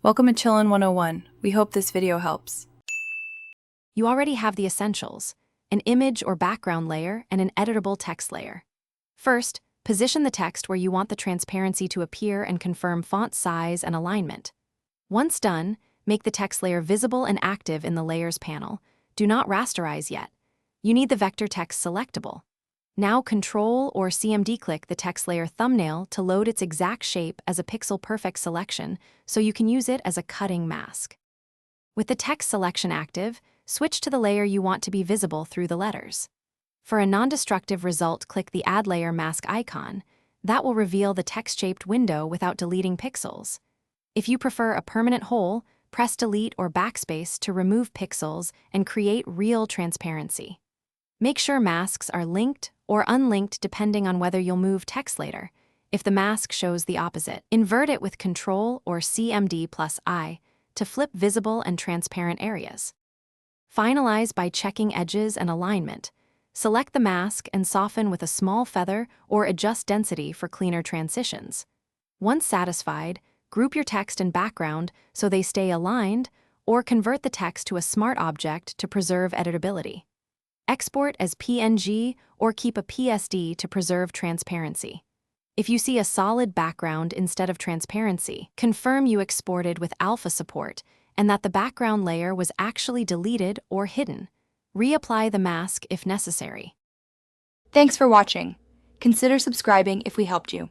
Welcome to Chillin' 101. We hope this video helps. You already have the essentials: an image or background layer and an editable text layer. First, position the text where you want the transparency to appear and confirm font size and alignment. Once done, make the text layer visible and active in the Layers panel. Do not rasterize yet. You need the vector text selectable. Now Ctrl or CMD-click the text layer thumbnail to load its exact shape as a pixel-perfect selection so you can use it as a cutting mask. With the text selection active, switch to the layer you want to be visible through the letters. For a non-destructive result, click the Add Layer mask icon. That will reveal the text-shaped window without deleting pixels. If you prefer a permanent hole, press Delete or Backspace to remove pixels and create real transparency. Make sure masks are linked or unlinked depending on whether you'll move text later. If the mask shows the opposite, invert it with Ctrl or CMD+I to flip visible and transparent areas. Finalize by checking edges and alignment. Select the mask and soften with a small feather or adjust density for cleaner transitions. Once satisfied, group your text and background so they stay aligned, or convert the text to a smart object to preserve editability. Export as PNG or keep a PSD to preserve transparency. If you see a solid background instead of transparency, confirm you exported with alpha support and that the background layer was actually deleted or hidden. Reapply the mask if necessary. Thanks for watching. Consider subscribing if we helped you.